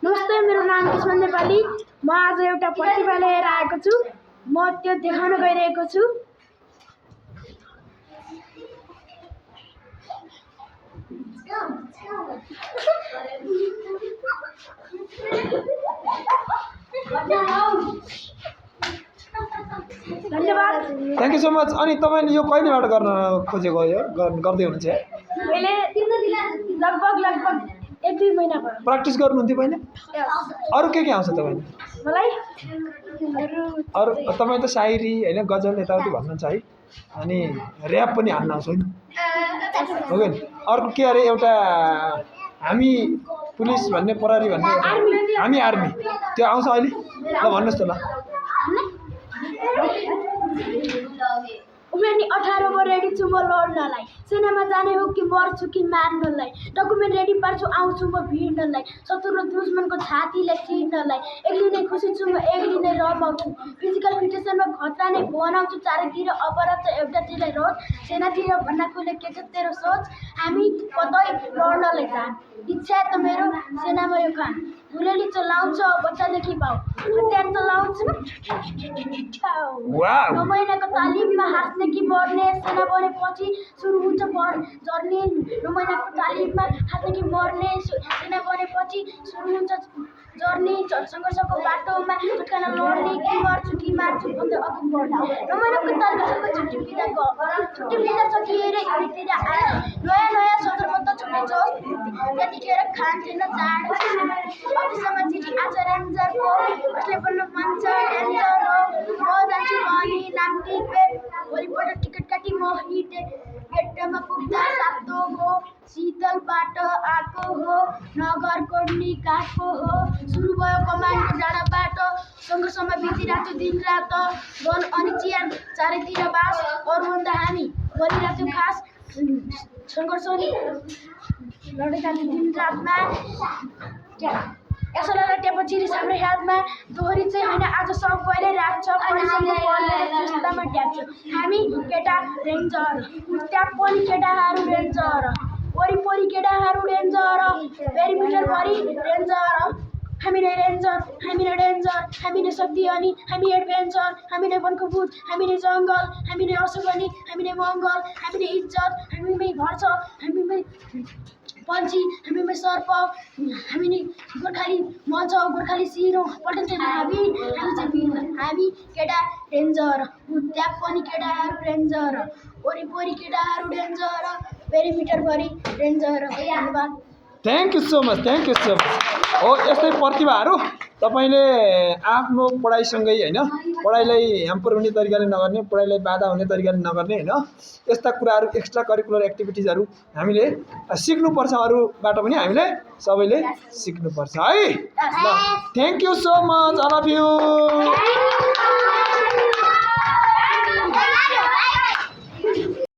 नमस्ते, मेरो नाम किस्मत नेपाली। म आज एउटा प्रतिभा लिएर आएको छु। म त्यो देखाउन गइरहेको छु। धन्यवाद। Thank you so much. अनि तपाईले यो कहिलेबाट गर्न खोजेको हो? गर्दै हुनुहुन्छ? मैले लगभग 1-2 महिना भयो। प्र्याक्टिस गर्नुहुन्थ्यो पहिले? अरु के आउँछ तपाईलाई? मलाई अरु तपाई त शायरी हैन गजल यताउति भन्नुहुन्छ है। अनि र्याप पनि हान्न आउँछ हैन? हो नि। अर्को के अरे एउटा हामी पुलिस भन्ने प्रहरी भन्ने हामी आर्मी त्यो आउँछ अहिले? ल भन्नुस् त ल। उमेर 18 म रेडी छु म लड्नलाई। सेनामा जाने हो कि मर्छु कि मार्नलाई। डकुमेन्ट रेडी पार्छु आउँछु म भिड्नलाई। शत्रु र दुश्मनको छातीलाई चिर्नलाई। एक्लै नै खुसी छु म एक्लै नै रमाउँछु। फिजिकल फिटनेसमा खतरा नै बनाउँछु। चारैतिर अपराध छ एउटातिरै रोज। सेनातिर भन्न खोले के छ तेरो सोच। हामी कतै लड्नलाई जान इच्छा त मेरो सेनामा यो काम। गुलेली चलाउँछ बच्चादेखि बाउ। हतियार चलाउँछ वाउ। 9 महिनाको तालिममा हाँस्ने कि मर्ने। सेना बनेपछि सुरु हुन्छ जर्नी। 9 महिनाको तालिममा हाँस्ने कि मर्ने। सेना बनेपछि सुरु हुन्छ जर्नी। सङ्घर्षको बाटोमा चटकाना लड्ने कि मर्छु कि मार्छु भन्दै अघि बढ्ने। 9 महिनाको तालिममा छुट्टी लिँदा सकिएर यतितिर आए। नयाँ सदरमा त छुट्टै जोस त्यतिखेर खान्थेन चाड। अफिसमा चिठी आछ रेन्जरको कसले बन्न मन छ डेन्जर हो। म जान्छु भनी नाम टिपे भोलिपल्ट टिकट काटी म हिँडे। गेटमा पुग्दा सातो हो शीतलबाट आएको हो नगरको निकाको हो। सुरु भयो कमानको डाँडाबाट सङ्घर्षमा बितिरहेको दिन रात। वन अनि चिया चारैतिर बास अरूभन्दा हामी गरिरहेको खास सङ्घर्ष लडेका दिन रातमा। यसलाई लटेपछि हाम्रो हातमा दोहोरी चाहिँ होइन आज सब गएर राख्छ चुस्तामा ट्याप्छ। हामी केटा रेन्जर त्यहाँ पनि केटाहरू रेन्जर वरिपरि केटाहरू रेन्जर पेरिमिटरभरि रेन्जर। हामी नै रेन्जर हामी नै डेन्जर हामी नै शक्ति अनि हामी एडभेन्चर। हामी नै वनको भूत हामी नै जङ्गल हामी नै अशुभनी हामी नै मङ्गल। हामी नै इज्जत हामीमै घर छ हामीमै पन्छी हामीमै सर्प। हामी नै गोर्खाली मन्छ गोर्खाली सिरो पल्टन चाहिँ हामी चाहिँ वीर। हामी केटा रेन्जर त्यहाँ पनि केटाहरू रेन्जर वरिपरि केटाहरू रेन्जर पेरिमिटरभरि रेन्जर। धन्यवाद। Thank you so much. Thank you so much. हो यस्तै प्रतिभाहरू तपाईले आफ्नो पढाइसँगै हैन पढाइलाई ह्याम्पर हुने तरिकाले नगर्ने पढाइलाई बाधा हुने तरिकाले नगर्ने हैन यस्ता कुराहरू एक्स्ट्रा करिकुलर एक्टिभिटिजहरू हामीले सिक्नुपर्छ। अरूबाट पनि हामीले सबैले सिक्नुपर्छ है। ल thank you so much all of you.